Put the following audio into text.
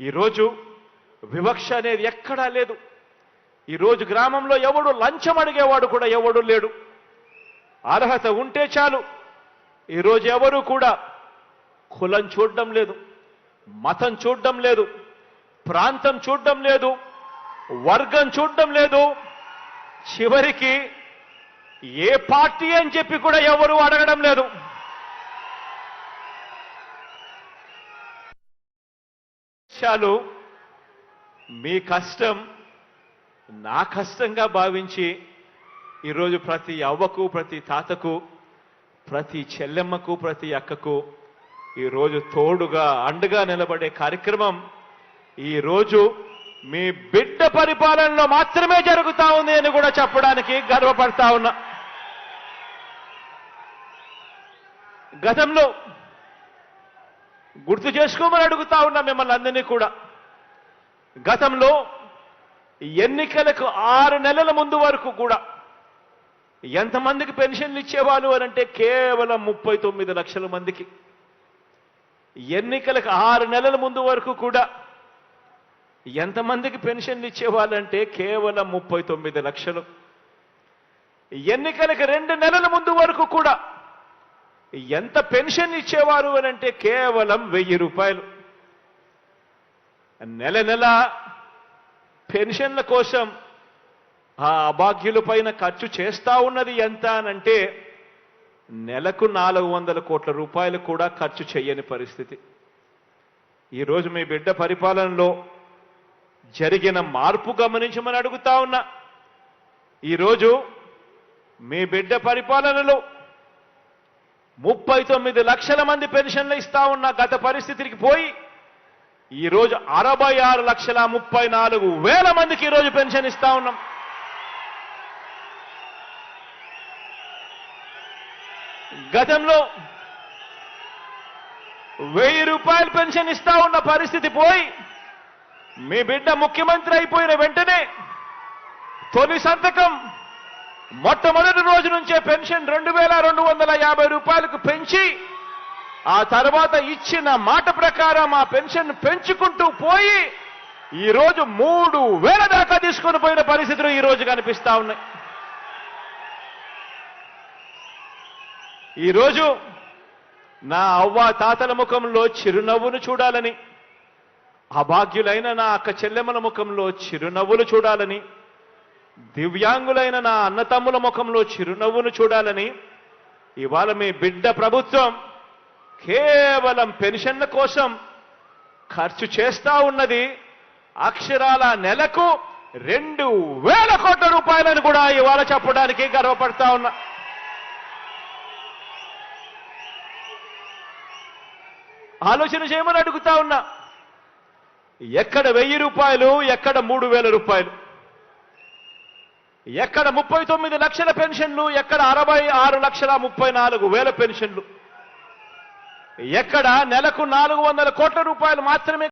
ఈరోజు వివక్ష అనేది ఎక్కడా లేదు. ఈరోజు గ్రామంలో ఎవడు లంచం అడిగేవాడు కూడా ఎవడు లేడు. అర్హత ఉంటే చాలు. ఈరోజు ఎవరు కూడా కులం చూడడం లేదు, మతం చూడడం లేదు, ప్రాంతం చూడడం లేదు, వర్గం చూడడం లేదు, చివరికి ఏ పార్టీ అని చెప్పి కూడా ఎవరు అడగడం లేదు. చాలు మీ కష్టం నా కష్టంగా భావించి ఈరోజు ప్రతి అవ్వకు, ప్రతి తాతకు, ప్రతి చెల్లెమ్మకు, ప్రతి అక్కకు ఈరోజు తోడుగా అండగా నిలబడే కార్యక్రమం ఈరోజు మీ బిడ్డ పరిపాలనలో మాత్రమే జరుగుతా ఉంది అని కూడా చెప్పడానికి గర్వపడతా ఉన్నా. గతంలో గుర్తు చేసుకోమని అడుగుతా ఉన్నా మిమ్మల్ని అందరినీ కూడా. గతంలో ఎన్నికలకు 6 నెలల ముందు వరకు కూడా ఎంతమందికి పెన్షన్లు ఇచ్చేవాళ్ళు అనంటే కేవలం 39 లక్షల మందికి. ఎన్నికలకు 6 నెలల ముందు వరకు కూడా ఎంతమందికి పెన్షన్లు ఇచ్చేవాళ్ళంటే కేవలం 39 లక్షలు. ఎన్నికలకు 2 నెలల ముందు వరకు కూడా ఎంత పెన్షన్ ఇచ్చేవారు అనంటే కేవలం 1000 రూపాయలు. నెల నెల పెన్షన్ల కోసం ఆ అభాగ్యుల పైన ఖర్చు చేస్తా ఉన్నది ఎంత అనంటే నెలకు 400 కోట్ల రూపాయలు కూడా ఖర్చు చేయని పరిస్థితి. ఈరోజు మీ బిడ్డ పరిపాలనలో జరిగిన మార్పు గమనించమని అడుగుతా ఉన్నా. ఈరోజు మీ బిడ్డ పరిపాలనలో 39 లక్షల మంది పెన్షన్లు ఇస్తా ఉన్న గత పరిస్థితికి పోయి ఈరోజు 66,34,000 మందికి ఈరోజు పెన్షన్ ఇస్తా ఉన్నాం. గతంలో 1000 రూపాయలు పెన్షన్ ఇస్తా ఉన్న పరిస్థితి పోయి మీ బిడ్డ ముఖ్యమంత్రి అయిపోయిన వెంటనే తొలి సంతకం మొట్టమొదటి రోజు నుంచే పెన్షన్ 2,250 రూపాయలకు పెంచి ఆ తర్వాత ఇచ్చిన మాట ప్రకారం ఆ పెన్షన్ పెంచుకుంటూ పోయి ఈరోజు 3,000 దాకా తీసుకొని పోయిన పరిస్థితులు ఈరోజు కనిపిస్తా ఉన్నాయి. ఈరోజు నా అవ్వ తాతల ముఖంలో చిరునవ్వును చూడాలని, అభాగ్యులైన నా అక్క చెల్లెమ్మల ముఖంలో చిరునవ్వులు చూడాలని, దివ్యాంగులైన నా అన్నతమ్ముల ముఖంలో చిరునవ్వును చూడాలని ఇవాళ మీ బిడ్డ ప్రభుత్వం కేవలం పెన్షన్ల కోసం ఖర్చు చేస్తా ఉన్నది అక్షరాల నెలకు 2,000 కోట్ల రూపాయలను కూడా ఇవాళ చెప్పడానికి గర్వపడతా ఉన్నా. ఆలోచన చేయమని అడుగుతా ఉన్నా. ఎక్కడ 1000 రూపాయలు, ఎక్కడ 3,000 రూపాయలు, ఎక్కడ 39 లక్షల పెన్షన్లు, ఎక్కడ 66,34,000 పెన్షన్లు, ఎక్కడ నెలకు 400 కోట్ల రూపాయలు మాత్రమే